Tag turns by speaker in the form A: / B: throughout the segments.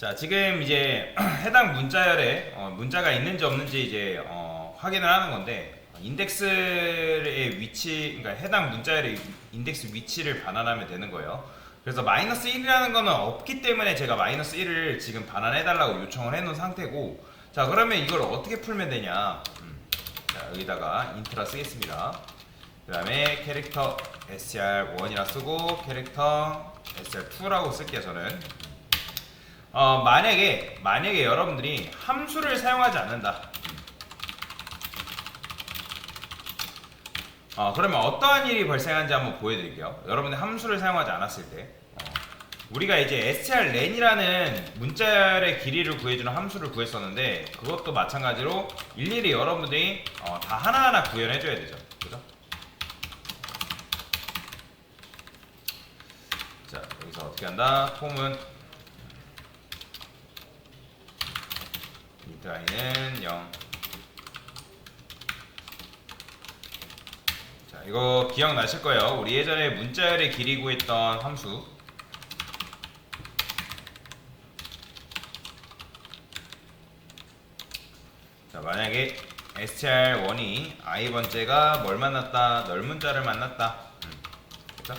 A: 자, 지금 이제 해당 문자열에 문자가 있는지 없는지 이제 확인을 하는 건데, 인덱스의 위치, 그러니까 해당 문자열의 인덱스 위치를 반환하면 되는 거예요. 그래서 마이너스 1이라는 거는 없기 때문에 제가 마이너스 1을 지금 반환해달라고 요청을 해놓은 상태고, 자, 그러면 이걸 어떻게 풀면 되냐? 자, 여기다가 인트라 쓰겠습니다. 그 다음에 캐릭터 str1이라 쓰고 캐릭터 str2라고 쓸게요. 저는 만약에 여러분들이 함수를 사용하지 않는다. 그러면 어떠한 일이 발생하는지 한번 보여드릴게요. 여러분들 함수를 사용하지 않았을 때 우리가 이제 strlen이라는 문자열의 길이를 구해주는 함수를 구했었는데, 그것도 마찬가지로 일일이 여러분들이 다 하나하나 구현해줘야 되죠. 그죠? 자, 여기서 어떻게 한다? 폼은 int i는 0. 자, 이거 기억나실 거예요. 우리 예전에 문자열의 길이 구했던 함수. 자, 만약에 str1이 i번째가 뭘 만났다? 넓문자를 만났다. 그쵸?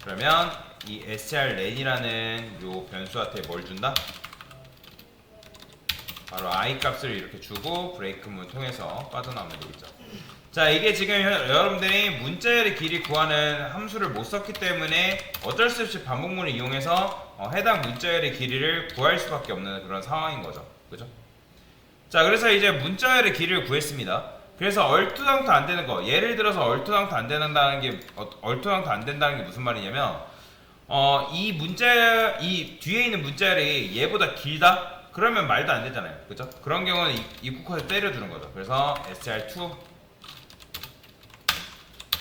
A: 그러면 이 strlen이라는 요 변수한테 뭘 준다? 바로 i 값을 이렇게 주고 브레이크문 통해서 빠져나오면 되겠죠. 자, 이게 지금 여러분들이 문자열의 길이 구하는 함수를 못 썼기 때문에 어쩔 수 없이 반복문을 이용해서 해당 문자열의 길이를 구할 수밖에 없는 그런 상황인 거죠. 그죠? 자, 그래서 이제 문자열의 길이를 구했습니다. 그래서 얼토당토 안 되는 거, 예를 들어서 얼토당토 안 된다는 게 무슨 말이냐면, 이 뒤에 있는 문자열이 얘보다 길다? 그러면 말도 안 되잖아요. 그죠? 그런 경우는 입국컷을 때려주는 거죠. 그래서 str2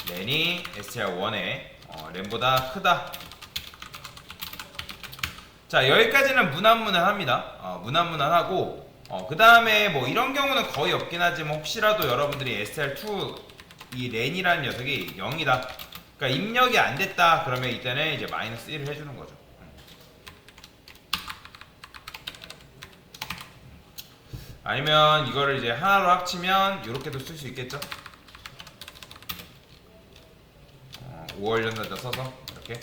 A: 렌이 str1의 렌보다 크다. 자, 여기까지는 무난무난합니다. 무난무난하고, 그 다음에 뭐 이런 경우는 거의 없긴 하지만, 혹시라도 여러분들이 str2 이 렌이라는 녀석이 0이다, 그러니까 입력이 안 됐다, 그러면 이때는 이제 마이너스 1을 해주는 거죠. 아니면 이거를 이제 하나로 합치면 이렇게도 쓸 수 있겠죠. 5월 연달자 써서 이렇게.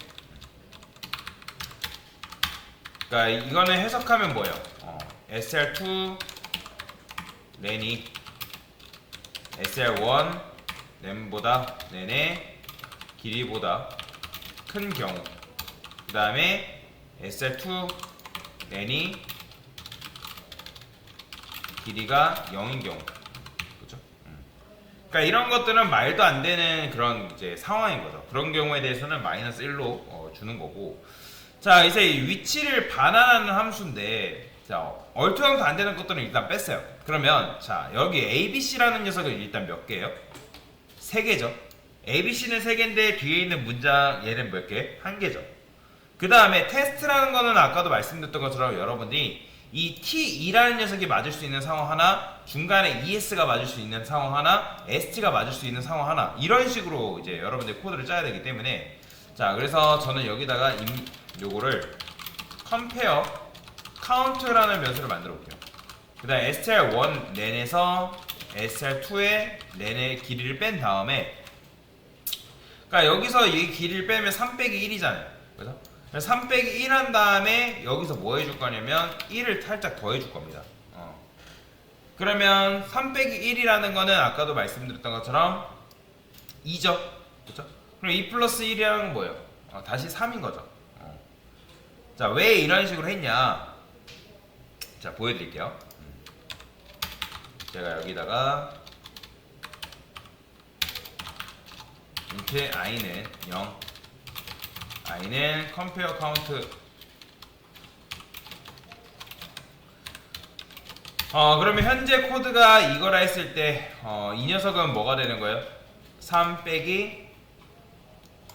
A: 그러니까 이거는 해석하면 뭐예요? str2 렌이 str1 렌보다 렌의 길이보다 큰 경우, 그 다음에 str2 렌이 길이가 0인 경우. 그죠? 그러니까 이런 것들은 말도 안 되는 그런 이제 상황인 거죠. 그런 경우에 대해서는 마이너스 1로 주는 거고. 자, 이제 위치를 반환하는 함수인데, 자, 얼토당토 안 되는 것들은 일단 뺐어요. 그러면 자, 여기 ABC라는 녀석은 일단 몇 개예요? 3개죠. ABC는 3개인데 뒤에 있는 문장 얘는 몇 개? 1개죠. 그 다음에 테스트라는 거는 아까도 말씀드렸던 것처럼 여러분들이 이 T2라는 녀석이 맞을 수 있는 상황 하나, 중간에 ES가 맞을 수 있는 상황 하나, ST가 맞을 수 있는 상황 하나, 이런 식으로 이제 여러분들 코드를 짜야 되기 때문에, 자, 그래서 저는 여기다가 요거를 compare count라는 변수를 만들어 볼게요. 그 다음에 str1 렌에서 str2의 렌의 길이를 뺀 다음에, 그러니까 여기서 이 길이를 빼면 3 빼기 1이잖아요. 그래서 3 빼기 1 한 다음에 여기서 뭐 해줄 거냐면 1을 살짝 더 해줄 겁니다. 그러면 3 빼기 1이라는 거는 아까도 말씀드렸던 것처럼 2죠. 그렇죠? 그럼 2 플러스 1이라는 건 뭐예요? 다시 3인 거죠. 자, 왜 이런 식으로 했냐? 자, 보여드릴게요. 제가 여기다가 int i는 0, i는 compare count. 그러면 현재 코드가 이거라 했을 때 이 녀석은 뭐가 되는 거예요? 3 빼기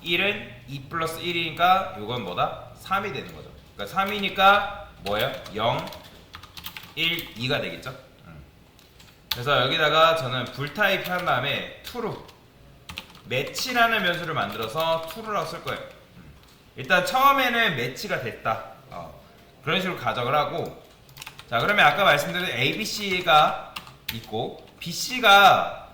A: 1은 2 플러스 1이니까 이건 뭐다? 3이 되는 거죠. 그러니까 3이니까 뭐예요? 0, 1, 2가 되겠죠? 그래서 여기다가 저는 불타입 한 다음에 true 매치라는 변수를 만들어서 true라고 쓸 거예요. 일단 처음에는 매치가 됐다. 그런 식으로 가정을 하고, 자 그러면 아까 말씀드린 ABC가 있고 BC가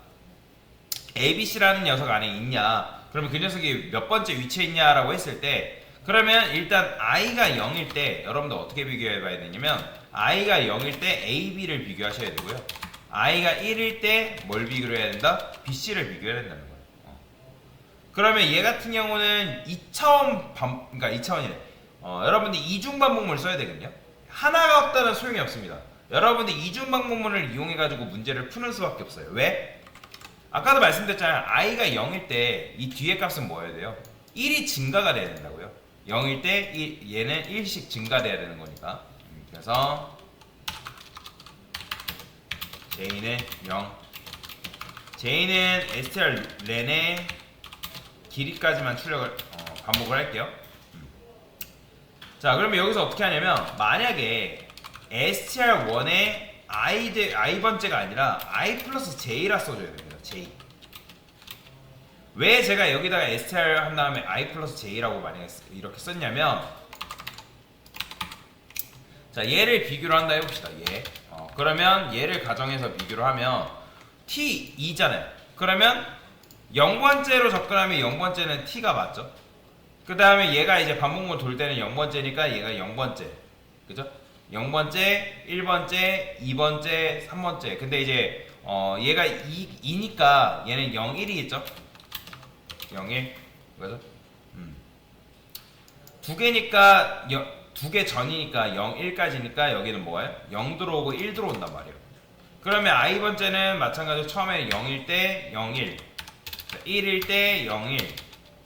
A: ABC라는 녀석 안에 있냐, 그러면 그 녀석이 몇 번째 위치에 있냐라고 했을 때, 그러면 일단 i가 0일 때 여러분들 어떻게 비교해 봐야 되냐면 i가 0일 때 AB를 비교하셔야 되고요, i가 1일 때 뭘 비교해야 된다? BC를 비교해야 된다는 거예요. 그러면 얘 같은 경우는 2차원 그러니까 2차원이래. 여러분들 이중 반복문을 써야 되거든요. 하나가 없다는 소용이 없습니다. 여러분들 이중 반복문을 이용해 가지고 문제를 푸는 수밖에 없어요. 왜? 아까도 말씀드렸잖아요. i가 0일 때 이 뒤에 값은 뭐여야 돼요? 1이 증가가 돼야 된다고요. 0일 때 얘는 1씩 증가돼야 되는 거니까. 그래서 j는 0, j는 str 렌의 길이까지만 출력을 반복을 할게요. 자 그러면 여기서 어떻게 하냐면, 만약에 str1에 i 번째가 아니라 i 플러스 j라 써줘야 됩니다. j. 왜 제가 여기다가 str 한 다음에 i 플러스 j라고 만약에 이렇게 썼냐면, 자 얘를 비교를 한다 해봅시다. 얘. 그러면 얘를 가정해서 비교를 하면 t2잖아요. 그러면 0번째로 접근하면 0번째는 t가 맞죠? 그 다음에 얘가 이제 반복문 돌 때는 0번째니까 얘가 0번째. 그죠? 0번째, 1번째, 2번째, 3번째. 근데 이제 얘가 2니까 얘는 0, 1이겠죠? 0, 1. 그죠? 두 개니까 두 개 전이니까 0, 1까지니까 여기는 뭐예요? 0 들어오고 1 들어온단 말이에요. 그러면 i번째는 마찬가지로 처음에 0일 때 0, 1, 1일 때 0, 1,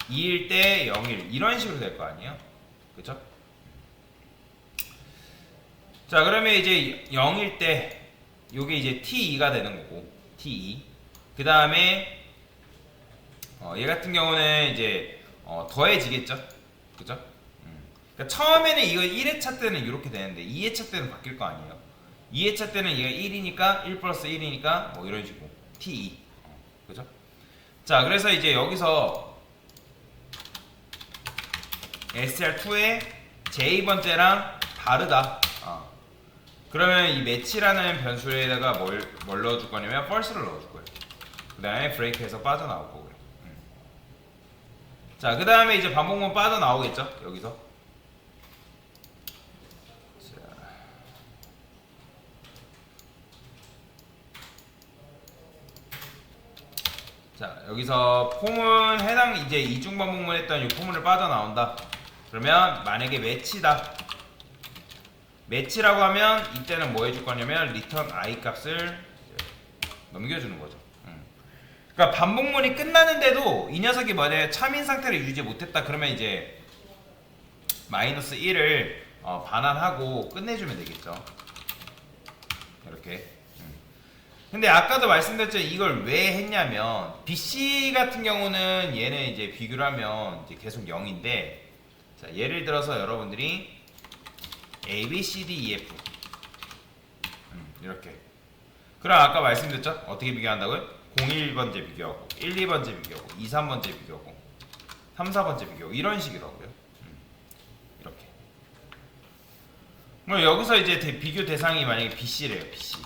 A: 2일 때 0, 1 이런 식으로 될 거 아니에요? 그쵸? 자 그러면 이제 0일 때 요게 이제 t2가 되는 거고, t2. 그 다음에 얘 같은 경우는 이제 더해지겠죠? 그죠? 그러니까 처음에는 이거 1회차 때는 이렇게 되는데 2회차 때는 바뀔 거 아니에요. 2회차 때는 얘가 1이니까 1 플러스 1이니까 뭐 이런 식으로 t2. 그죠? 자 그래서 이제 여기서 str2의 j번째랑 다르다. 그러면 이 매치라는 변수에다가 뭘 넣어줄 거냐면 false를 넣어줄 거예요. 그 다음에 브레이크에서 빠져나올 거고요. 자 그 다음에 이제 반복문 빠져나오겠죠? 여기서. 자 여기서 폼은 해당 이제 이중 반복문 했던 이 폼을 빠져나온다. 그러면 만약에 매치라고 하면 이때는 뭐 해줄 거냐면 return i 값을 넘겨주는 거죠. 그러니까 반복문이 끝나는데도 이 녀석이 만약에 참인 상태를 유지 못했다 그러면 이제 마이너스 1을 반환하고 끝내주면 되겠죠. 이렇게. 근데 아까도 말씀드렸죠. 이걸 왜 했냐면 BC 같은 경우는 얘는 이제 비교를 하면 이제 계속 0인데, 자 예를 들어서 여러분들이 A, B, C, D, E, F 이렇게. 그럼 아까 말씀드렸죠? 어떻게 비교한다고요? 01번째 비교하고 1, 2번째 비교하고 2, 3번째 비교하고 3, 4번째 비교하고 이런 식이라고요. 이렇게. 그럼 여기서 이제 비교 대상이 만약에 BC래요. BC.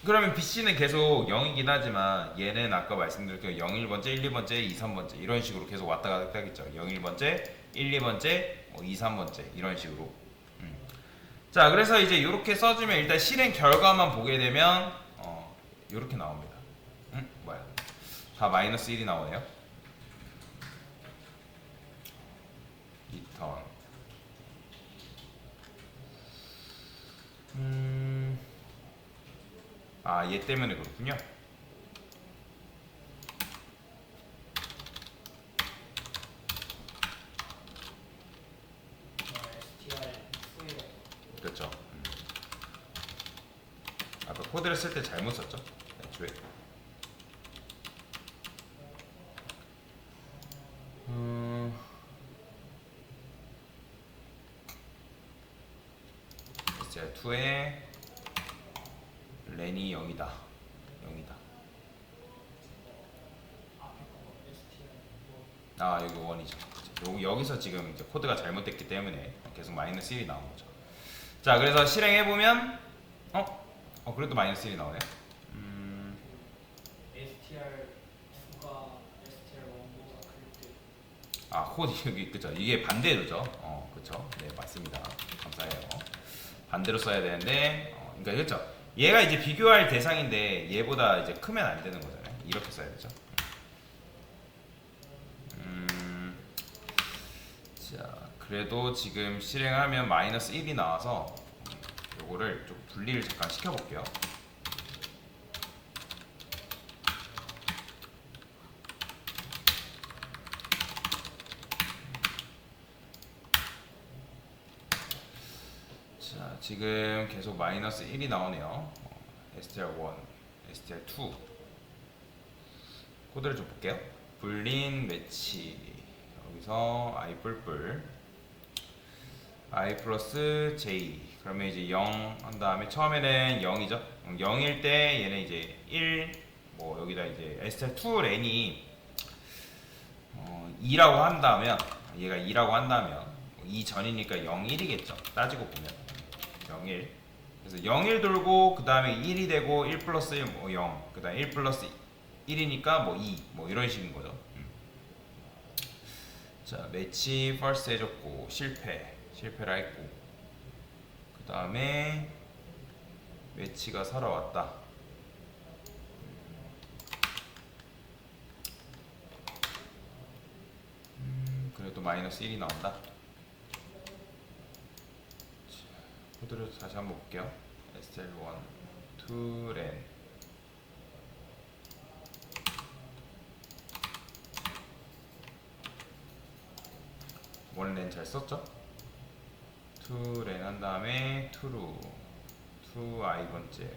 A: 그러면 BC는 계속 0이긴 하지만 얘는 아까 말씀드렸던 0, 1번째, 1, 2번째, 2, 3번째 이런 식으로 계속 왔다 갔다 하겠죠. 0, 1번째, 1, 2번째, 2, 3번째 이런 식으로. 자 그래서 이제 이렇게 써주면 일단 실행 결과만 보게 되면 이렇게 나옵니다. 뭐야? 다 마이너스 1이 나오네요. 리턴. 얘 때문에 그렇군요. 그렇죠. 아까 코드를 쓸 때 잘못 썼죠. 애초에. str2에 렌이 0이다. 0이다. 여기 1이죠. 여기서 지금 이제 코드가 잘못됐기 때문에 계속 마이너스 1이 나온 거죠. 자, 그래서 실행해보면 그래도 마이너스 1이 나오네요.
B: STR2가 STR1보다 클 때.
A: 아, 코드 여기 그죠? 이게 반대로죠. 그렇죠. 네, 맞습니다. 감사해요. 반대로 써야 되는데, 그러니까 그렇죠. 얘가 이제 비교할 대상인데 얘보다 이제 크면 안 되는 거잖아요. 이렇게 써야 되죠. 자, 그래도 지금 실행하면 마이너스 1이 나와서 요거를 좀 분리를 잠깐 시켜볼게요. 자, 지금 계속 마이너스 1이 나오네요. STR1, STR2 코드를 좀 볼게요. 불린 매치 여기서 I 뿔뿔 I 플러스 J 그러면 이제 0 한 다음에 처음에는 0이죠. 0일 때 얘는 이제 1 뭐 여기다 이제 STR2 렌이 2라고 한다면 얘가 2라고 한다면 2 전이니까 0, 1이겠죠. 따지고 보면 0, 1 그래서 0, 1 돌고 그 다음에 1이 되고 1 플러스 1 뭐 0 그 다음에 1 플러스 1이니까 뭐 2 뭐 이런 식인 거죠. 자, 매치 first 해줬고 실패라 했고 그 다음에 매치가 살아왔다. 그래도 마이너스 1이 나온다. 코드를 다시 한번 볼게요. STL1 2 렌 원렌 잘 썼죠? 2 렌 한 다음에 투루 2i 번째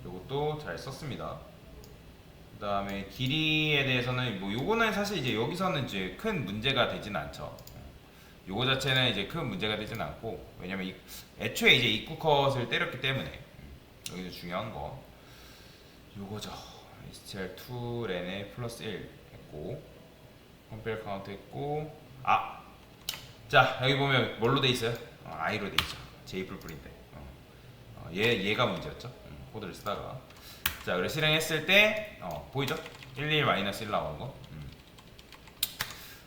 A: 요것도 잘 썼습니다. 그 다음에 길이에 대해서는 뭐 요거는 사실 이제 여기서는 이제 큰 문제가 되진 않죠. 요거 자체는 이제 큰 문제가 되진 않고 왜냐면 애초에 이제 입구 컷을 때렸기 때문에 여기서 중요한 거 요거죠. STR2 렌에 플러스 1 했고 컴펠 카운트 했고 자 여기 보면 뭘로 돼 있어요? i로 돼 있죠. J 뿔뿔인데 얘가 문제였죠. 코드를 쓰다가 자 그래 실행했을 때 보이죠? 11 마이너스 1 나오는 거.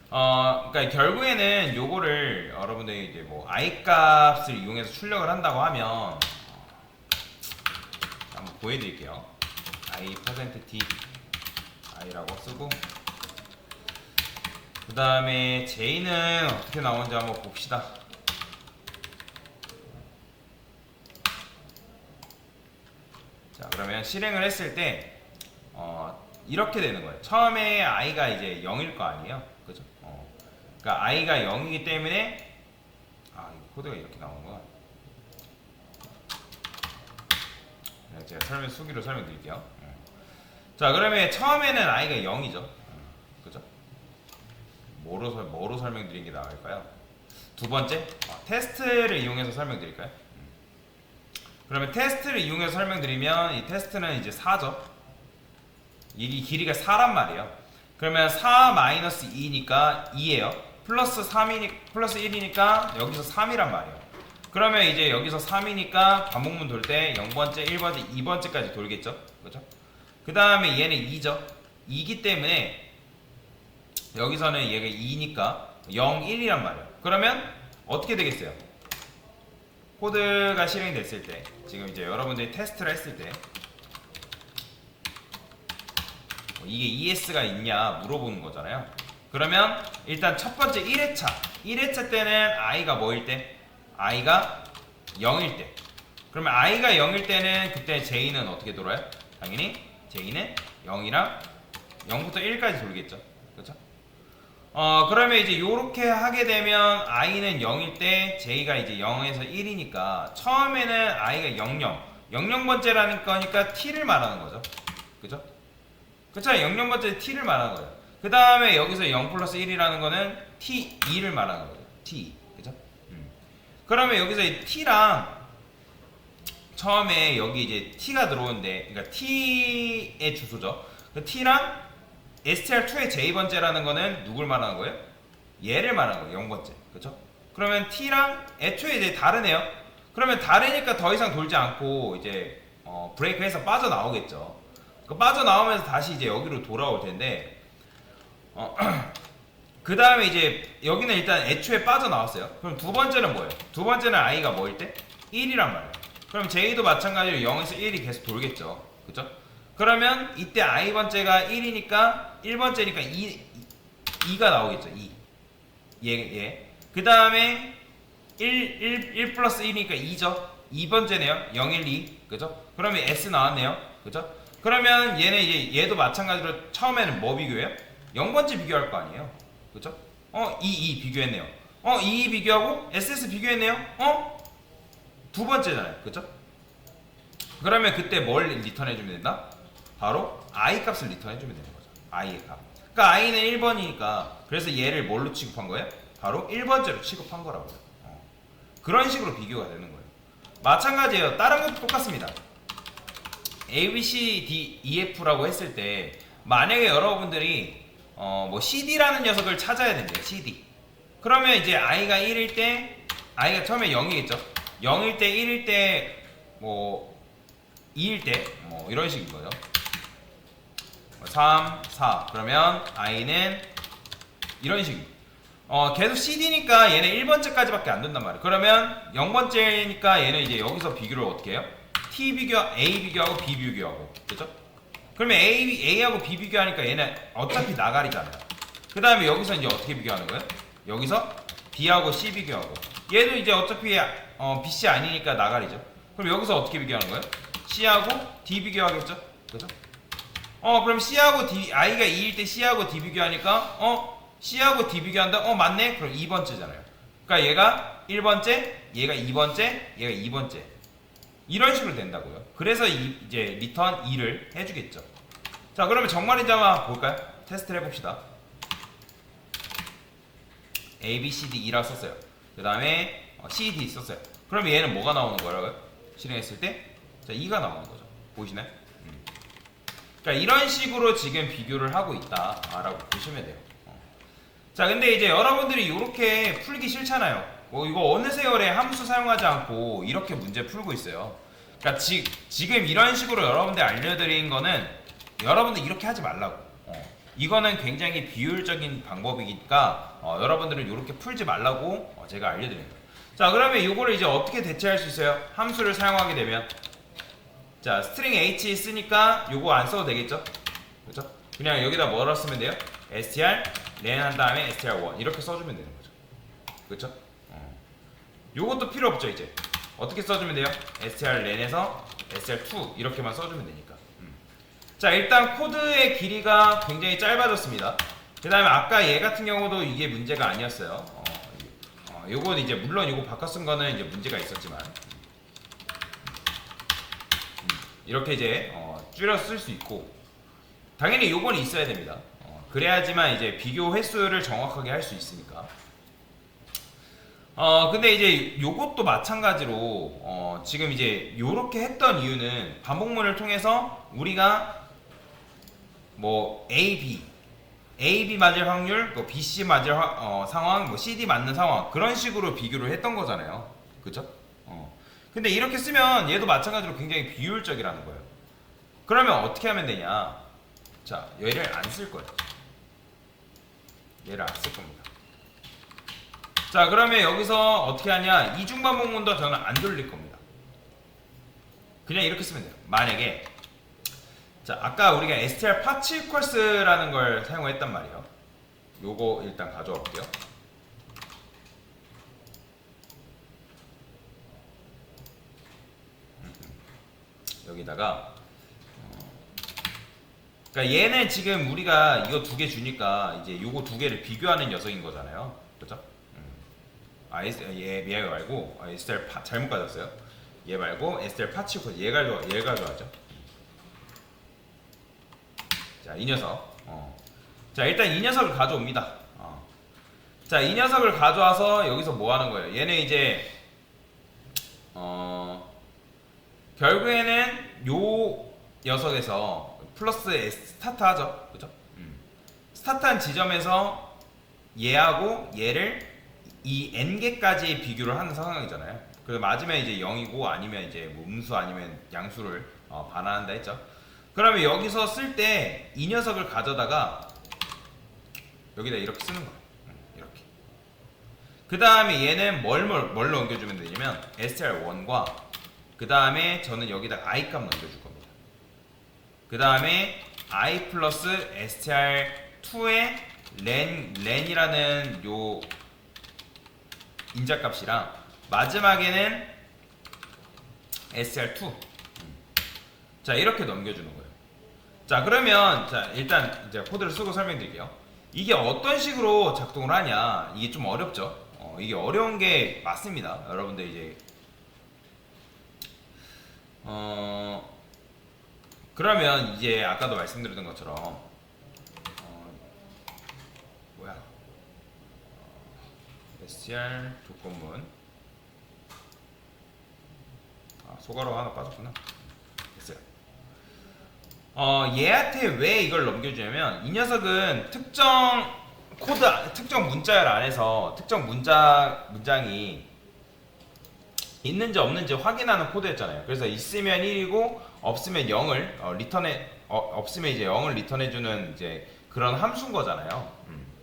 A: 그러니까 결국에는 요거를 여러분들이 이제 뭐 i 값을 이용해서 출력을 한다고 하면 한번 보여드릴게요. i %d i라고 쓰고 그 다음에 j는 어떻게 나오는지 한번 봅시다. 자 그러면 실행을 했을 때 이렇게 되는 거예요. 처음에 i가 이제 0일 거 아니에요, 그죠? 그러니까 i가 0이기 때문에 이거 코드가 이렇게 나오는구나. 제가 수기로 설명드릴게요. 자 그러면 처음에는 i가 0이죠, 그죠? 뭐로 설명드린 게 나을까요? 두 번째 테스트를 이용해서 설명드릴까요? 그러면 테스트를 이용해서 설명드리면 이 테스트는 이제 4죠. 이 길이가 4란 말이에요. 그러면 4 마이너스 2니까 2예요. 플러스 1이니까 여기서 3이란 말이에요. 그러면 이제 여기서 3이니까 반복문 돌 때 0번째, 1번째, 2번째까지 돌겠죠. 그죠? 그 다음에 얘는 2죠. 2기 때문에 여기서는 얘가 2니까 0, 1이란 말이에요. 그러면 어떻게 되겠어요? 코드가 실행이 됐을 때 지금 이제 여러분들이 테스트를 했을 때 이게 ES가 있냐 물어보는 거잖아요. 그러면 일단 첫 번째 1회차 때는 i가 뭐일 때? i가 0일 때. 그러면 i가 0일 때는 그때 j는 어떻게 돌아요? 당연히 j는 0이랑 0부터 1까지 돌겠죠. 그렇죠? 그러면 이제 요렇게 하게 되면 i는 0일 때 j가 이제 0에서 1이니까 처음에는 i가 00번째라는 거니까 t를 말하는 거죠. 그죠? 그쵸? 00번째 t를 말하는 거예요. 그 다음에 여기서 0 플러스 1이라는 거는 t2를 말하는 거예요. t2. 그죠? 그러면 여기서 이 t랑 처음에 여기 이제 t가 들어오는데, 그러니까 t의 주소죠. 그 t랑 STR2의 j번째라는 거는 누굴 말하는 거예요? 얘를 말하는 거예요. 0번째. 그쵸? 그러면 t랑 애초에 이제 다르네요. 그러면 다르니까 더 이상 돌지 않고 이제 브레이크해서 빠져나오겠죠. 그 빠져나오면서 다시 이제 여기로 돌아올 텐데 그 다음에 이제 여기는 일단 애초에 빠져나왔어요. 그럼 두 번째는 뭐예요? 두 번째는 i가 뭐일 때? 1이란 말이에요. 그럼 j도 마찬가지로 0에서 1이 계속 돌겠죠. 그죠? 그러면 이때 i번째가 1이니까 1번째니까 2가 나오겠죠. 2. 얘. 그 다음에 1 플러스 1이니까 2죠. 2번째네요. 0, 1, 2. 그죠? 그러면 S 나왔네요. 그죠? 그러면 얘는 이제 얘도 마찬가지로 처음에는 뭐 비교해요? 0번째 비교할 거 아니에요. 그죠? 2 비교했네요. 2 비교하고 SS 비교했네요. 두 번째잖아요. 그죠? 그러면 그때 뭘 리턴해주면 된다? 바로 I 값을 리턴해주면 되는 거죠. I의 값. 그러니까 I는 1번이니까 그래서 얘를 뭘로 취급한 거예요? 바로 1번째로 취급한 거라고요. 그런 식으로 비교가 되는 거예요. 마찬가지예요. 다른 것도 똑같습니다. A, B, C, D, E, F라고 했을 때 만약에 여러분들이 뭐 CD라는 녀석을 찾아야 된대요. CD. 그러면 이제 I가 1일 때 I가 처음에 0이겠죠. 0일 때 1일 때 뭐 2일 때 뭐 이런 식인 거죠. 3, 4 그러면 I는 이런 식입니다. 계속 CD니까 얘는 1번째까지밖에 안 된단 말이에요. 그러면 0번째니까 얘는 이제 여기서 비교를 어떻게 해요? T 비교, A 비교하고 B 비교하고 그죠? 그러면 A하고 B 비교하니까 얘는 어차피 나가리잖아요. 그 다음에 여기서 이제 어떻게 비교하는 거예요? 여기서 B하고 C 비교하고 얘도 이제 어차피 BC 아니니까 나가리죠. 그럼 여기서 어떻게 비교하는 거예요? C하고 D 비교하겠죠? 그죠? 그럼 C하고 D, I가 2일 때 C하고 D 비교하니까 C하고 D 비교한다? 맞네? 그럼 2번째잖아요. 그러니까 얘가 1번째, 얘가 2번째, 얘가 2번째. 이런 식으로 된다고요. 그래서 이제 리턴 2를 해주겠죠. 자, 그러면 정말인지 한번 볼까요? 테스트를 해봅시다. A, B, C, D, E라고 썼어요. 그 다음에 C, D 썼어요. 그러면 얘는 뭐가 나오는 거라고요? 실행했을 때? 자, 2가 나오는 거죠. 보이시나요? 그러니까 이런 식으로 지금 비교를 하고 있다라고 보시면 돼요. 자, 근데 이제 여러분들이 이렇게 풀기 싫잖아요. 이거 어느 세월에 함수 사용하지 않고 이렇게 문제 풀고 있어요. 그러니까 지금 이런 식으로 여러분들 알려드린 거는 여러분들 이렇게 하지 말라고. 이거는 굉장히 비효율적인 방법이니까 여러분들은 이렇게 풀지 말라고 제가 알려드린 거예요. 자, 그러면 이거를 이제 어떻게 대체할 수 있어요? 함수를 사용하게 되면 자, 스트링 H 쓰니까 요거 안 써도 되겠죠? 그렇죠? 그냥 여기다 뭐라 쓰면 돼요? str len 한 다음에 str1 이렇게 써주면 되는 거죠. 그렇죠? 요것도 필요 없죠. 이제 어떻게 써주면 돼요? str len에서 str2 이렇게만 써주면 되니까. 자, 일단 코드의 길이가 굉장히 짧아졌습니다. 그 다음에 아까 얘 같은 경우도 이게 문제가 아니었어요. 요건 이제 물론 요거 바꿔 쓴 거는 이제 문제가 있었지만 이렇게 이제 줄여 쓸 수 있고 당연히 요건 있어야 됩니다. 그래야지만 이제 비교 횟수를 정확하게 할 수 있으니까. 근데 이제 요것도 마찬가지로 지금 이제 요렇게 했던 이유는 반복문을 통해서 우리가 뭐 A, B 맞을 확률, 뭐 B, C 맞을 상황, 뭐 C, D 맞는 상황 그런 식으로 비교를 했던 거잖아요. 그죠? 근데 이렇게 쓰면 얘도 마찬가지로 굉장히 비효율적이라는 거예요. 그러면 어떻게 하면 되냐? 자, 얘를 안 쓸 거예요. 얘를 안 쓸 겁니다. 자, 그러면 여기서 어떻게 하냐? 이중 반복문도 저는 안 돌릴 겁니다. 그냥 이렇게 쓰면 돼요. 만약에 자, 아까 우리가 str path equals라는 걸 사용했단 말이에요. 요거 일단 가져와 볼게요. 여기다가 그러니까 얘는 지금 우리가 이거 두 개 주니까 이제 요거 두 개를 비교하는 녀석인 거잖아요. 그죠? 얘 말고 str 잘못 가졌어요. 얘 말고 str path equals 얘가 좋아하죠. 자, 이 녀석. 자, 일단 이 녀석을 가져옵니다. 자, 이 녀석을 가져와서 여기서 뭐 하는 거예요? 얘는 이제 결국에는 요 녀석에서 플러스 S 스타트 하죠. 그죠? 스타트한 지점에서 얘하고 얘를 이 n개까지 비교를 하는 상황이잖아요. 그래서 맞으면 이제 0이고 아니면 이제 뭐 음수 아니면 양수를 반환한다 했죠. 그러면 여기서 쓸 때 이 녀석을 가져다가 여기다 이렇게 쓰는 거예요. 이렇게. 그 다음에 얘는 뭘 넘겨주면 되냐면 str1과 그 다음에 저는 여기다 i 값 넘겨줄 겁니다. 그 다음에 i 플러스 str2의 렌이라는 요 인자값이랑 마지막에는 str2 자 이렇게 넘겨주는 거예요. 자 그러면 자 일단 이제 코드를 쓰고 설명드릴게요. 이게 어떤 식으로 작동을 하냐 이게 좀 어렵죠. 이게 어려운 게 맞습니다. 여러분들 이제 그러면 이제 아까도 말씀드렸던 것처럼 뭐야 str 조건문 소가로 하나 빠졌구나. 됐어요. 얘한테 왜 이걸 넘겨주냐면 이 녀석은 특정 코드 특정 문자열 안에서 특정 문장이 있는지 없는지 확인하는 코드였잖아요. 그래서 있으면 1이고 없으면 0을 리턴해 없으면 이제 0을 리턴해주는 이제 그런 함수인 거잖아요.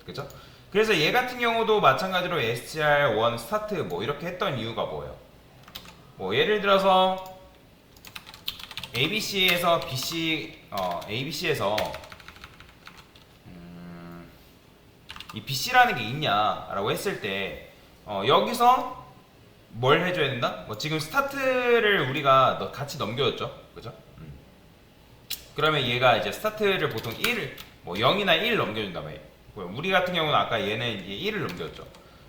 A: 그죠? 그래서 얘 같은 경우도 마찬가지로 str1 스타트 뭐 이렇게 했던 이유가 뭐예요? 뭐 예를 들어서 ABC에서 ABC에서 이 BC라는 게 있냐라고 했을 때 여기서 뭘 해줘야 된다? 뭐 지금 스타트를 우리가 같이 넘겨줬죠, 그죠? 그러면 얘가 이제 스타트를 보통 1, 뭐 0이나 1 넘겨준다 말이에요. 우리 같은 경우는 아까 얘는 이제 1을 넘겨줬죠.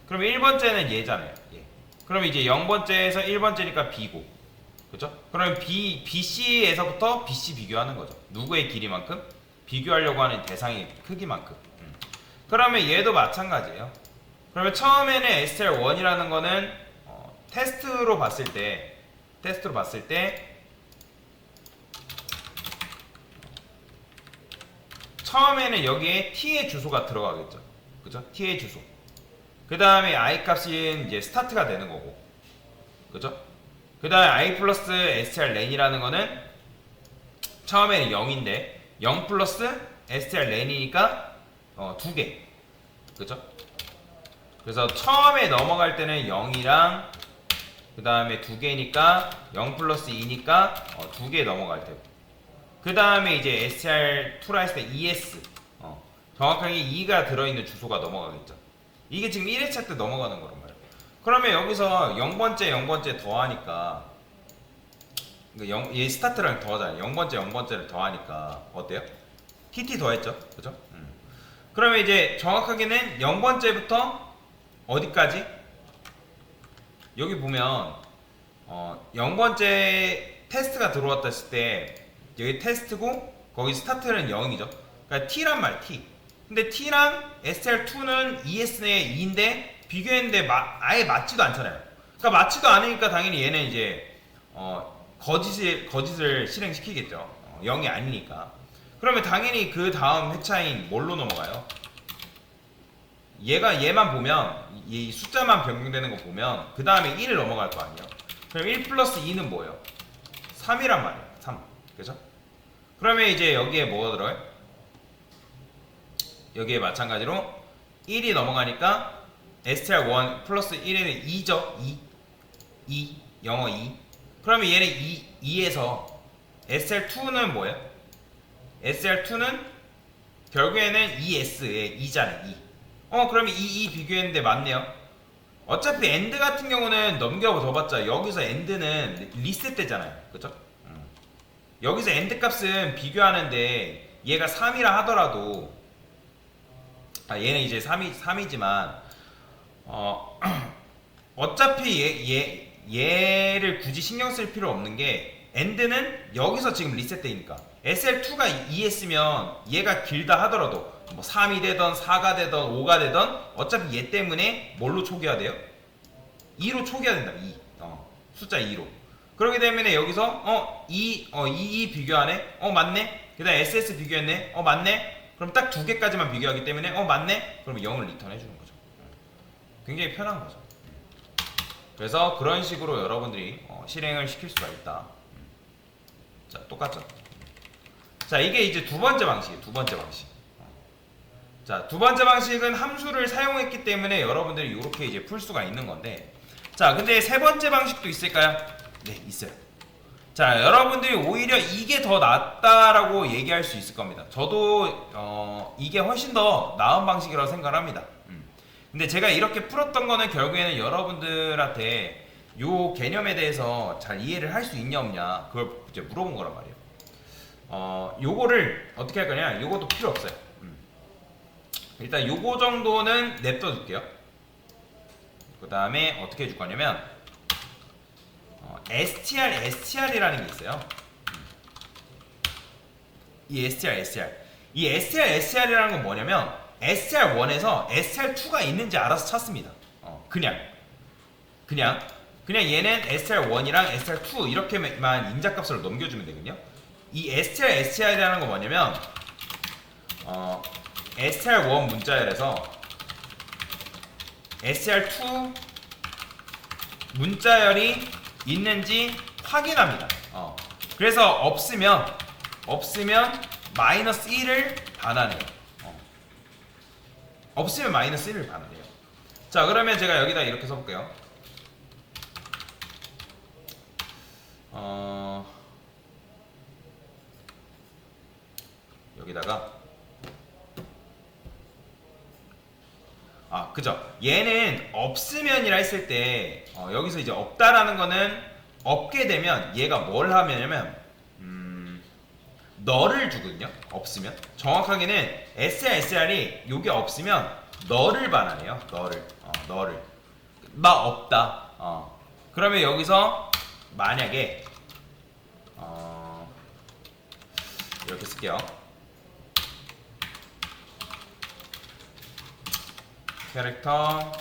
A: 그러면 1번째는 얘잖아요. 얘. 그럼 이제 0번째에서 1번째니까 B고, 그죠? 그러면 BC에서부터 BC 비교하는 거죠. 누구의 길이만큼? 비교하려고 하는 대상의 크기만큼. 그러면 얘도 마찬가지예요. 그러면 처음에는 str1이라는 거는 테스트로 봤을 때 처음에는 여기에 t의 주소가 들어가겠죠. 그죠? t의 주소. 그 다음에 i 값이 이제 스타트가 되는 거고. 그죠? 그 다음에 i 플러스 str 렌이라는 거는 처음에는 0인데 0 플러스 str 렌이니까 2개. 그죠? 그래서 처음에 넘어갈 때는 0이랑 그 다음에 2개니까 0 플러스 2니까 2개 넘어갈 테고 그 다음에 이제 str2라 했을 때 es 정확하게 2가 들어있는 주소가 넘어가겠죠. 이게 지금 1회차 때 넘어가는 거란 말이에요. 그러면 여기서 0번째 더하니까 얘 스타트랑 더하잖아요. 0번째를 더하니까 어때요? tt 더했죠? 그죠? 그러면 이제 정확하게는 0번째부터 어디까지? 여기 보면 0번째 테스트가 들어왔다 했을 때 여기 테스트고 거기 스타트는 0이죠. 그러니까 t란 말 t. 근데 t랑 str2는 es의 2인데 비교했는데 아예 맞지도 않잖아요. 그러니까 맞지도 않으니까 당연히 얘는 이제 거짓을 실행시키겠죠. 0이 아니니까. 그러면 당연히 그 다음 회차인 뭘로 넘어가요? 얘만 보면 이 숫자만 변경되는 거 보면 그 다음에 1을 넘어갈 거 아니에요. 그럼 1 플러스 2는 뭐예요? 3이란 말이에요. 3. 그죠? 그러면 이제 여기에 뭐가 들어요? 여기에 마찬가지로 1이 넘어가니까 str1 플러스 1에는 2죠. 2. 영어 2. 그러면 얘는 2에서 str2는 뭐예요? str2는 결국에는 es의 2잖아요. 2. 그러면 2 비교했는데 맞네요. 어차피 엔드 같은 경우는 넘겨줘봤자 여기서 엔드는 리셋되잖아요. 그죠? 여기서 엔드 값은 비교하는데 얘가 3이라 하더라도 얘는 이제 3이지만 어차피 얘를 굳이 신경 쓸 필요 없는 게 엔드는 여기서 지금 리셋되니까 SL2가 2했으면 얘가 길다 하더라도 뭐 3이 되던 4가 되던 5가 되던 어차피 얘 때문에 뭘로 초기화 돼요? 2로 초기화 된다. 2. 숫자 2로. 그렇기 때문에 여기서 2 비교하네. 맞네. 그다음 SS 비교했네. 맞네. 그럼 딱 두 개까지만 비교하기 때문에 맞네? 그럼 0을 리턴해 주는 거죠. 굉장히 편한 거죠. 그래서 그런 식으로 여러분들이 실행을 시킬 수가 있다. 자, 똑같죠? 자, 이게 이제 두 번째 방식이에요. 두 번째 방식. 자, 두 번째 방식은 함수를 사용했기 때문에 여러분들이 이렇게 이제 풀 수가 있는 건데, 자, 근데 세 번째 방식도 있을까요? 네, 있어요. 자, 여러분들이 오히려 이게 더 낫다라고 얘기할 수 있을 겁니다. 저도 이게 훨씬 더 나은 방식이라고 생각을 합니다. 근데 제가 이렇게 풀었던 거는 결국에는 여러분들한테 요 개념에 대해서 잘 이해를 할 수 있냐 없냐 그걸 이제 물어본 거란 말이에요. 요거를 어떻게 할 거냐? 요것도 필요 없어요. 일단 요거 정도는 냅둬 줄게요. 그 다음에 어떻게 해줄 거냐면 STR이라는 게 있어요. 이 STR이라는 건 뭐냐면 STR1에서 STR2가 있는지 알아서 찾습니다. 그냥 얘는 STR1이랑 STR2 이렇게만 인자값으로 넘겨주면 되거든요. 이 STR이라는 건 뭐냐면 STR1 문자열에서 STR2 문자열이 있는지 확인합니다. 그래서 없으면 마이너스 1을 반환해요. 없으면 마이너스 1을 반환해요. 자, 그러면 제가 여기다 이렇게 써볼게요. 여기다가 그죠? 얘는 없으면이라 했을 때 여기서 이제 없다라는 거는 없게 되면 얘가 뭘 하냐면 너를 주거든요. 없으면 정확하게는 SR이 요게 없으면 너를 반환해요. 너를 나 없다. 그러면 여기서 만약에 이렇게 쓸게요. 캐릭터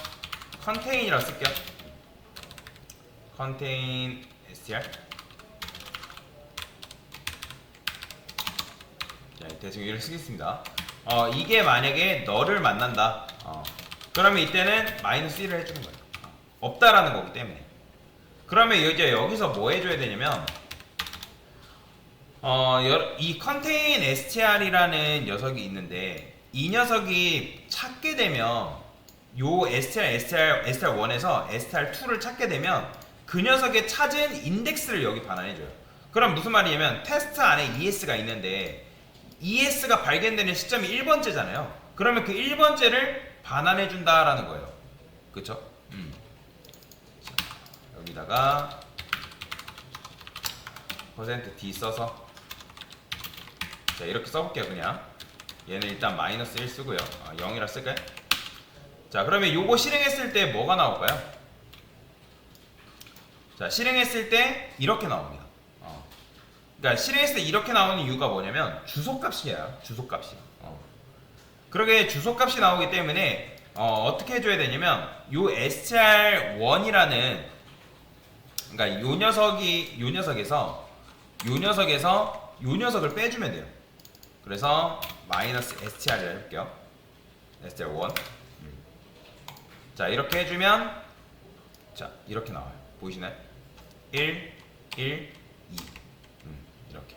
A: contain이라고 쓸게요. contain str. 자, 대충 이렇게 쓰겠습니다. 이게 만약에 너를 만난다. 그러면 이때는 마이너스 1을 해주는 거예요. 없다라는 거기 때문에. 그러면 이제 여기서 뭐 해줘야 되냐면 이 contain str이라는 녀석이 있는데 이 녀석이 찾게 되면 요 STR1에서 STR2를 찾게 되면 그 녀석의 찾은 인덱스를 여기 반환해줘요. 그럼 무슨 말이냐면 테스트 안에 ES가 있는데 ES가 발견되는 시점이 1번째잖아요. 그러면 그 1번째를 반환해준다라는 거예요. 그쵸? 자, 여기다가 %d 써서 자, 이렇게 써볼게요. 그냥 얘는 일단 마이너스 1 쓰고요. 0이라 쓸까요? 자, 그러면 요거 실행했을 때 뭐가 나올까요? 자, 실행했을 때 이렇게 나옵니다. 그러니까 실행했을 때 이렇게 나오는 이유가 뭐냐면 주소값이에요. 주소값이. 그러게 주소값이 나오기 때문에 어떻게 해줘야 되냐면 요 str1이라는 그러니까 요 녀석에서 요 녀석을 빼주면 돼요. 그래서 마이너스 str을 해볼게요. str1. 자, 이렇게 해주면 자, 이렇게 나와요. 보이시나요? 1, 1, 2 이렇게.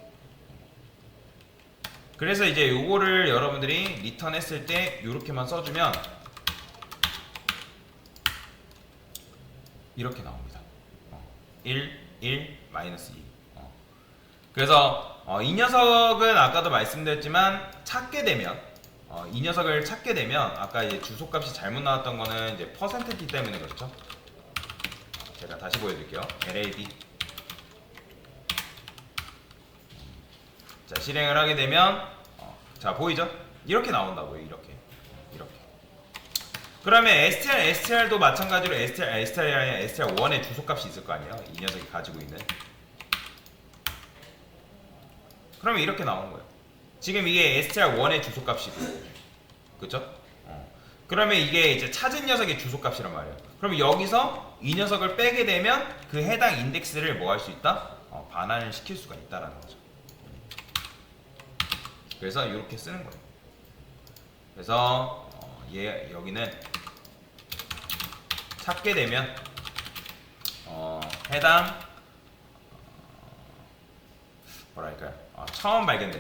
A: 그래서 이제 요거를 여러분들이 리턴 했을 때 요렇게만 써주면 이렇게 나옵니다. 1, 1, 마이너스 2. 그래서 이 녀석은 아까도 말씀드렸지만 찾게 되면 이 녀석을 찾게 되면 아까 이제 주소값이 잘못 나왔던 거는 이제 %d 때문에 그렇죠. 제가 다시 보여드릴게요. LAD. 자, 실행을 하게 되면 자, 보이죠? 이렇게 나온다고요. 이렇게. 그러면 STR도 마찬가지로 STR이 아니라 STR1의 주소값이 있을 거 아니에요. 이 녀석이 가지고 있는. 그러면 이렇게 나오는 거예요. 지금 이게 STR1의 주소값이고, 그쵸? 그러면 이게 이제 찾은 녀석의 주소값이란 말이에요. 그럼 여기서 이 녀석을 빼게 되면 그 해당 인덱스를 뭐 할 수 있다? 반환을 시킬 수가 있다라는 거죠. 그래서 이렇게 쓰는 거예요. 그래서 얘 여기는 찾게 되면 해당 뭐랄까요? 처음 발견된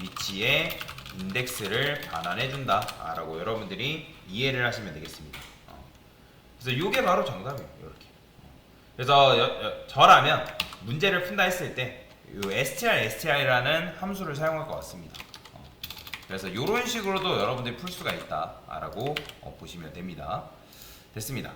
A: 위치에 인덱스를 반환해준다 라고 여러분들이 이해를 하시면 되겠습니다. 그래서 이게 바로 정답이에요. 이렇게. 그래서 저라면 문제를 푼다 했을 때 str라는 함수를 사용할 것 같습니다. 그래서 이런 식으로도 여러분들이 풀 수가 있다라고 보시면 됩니다. 됐습니다.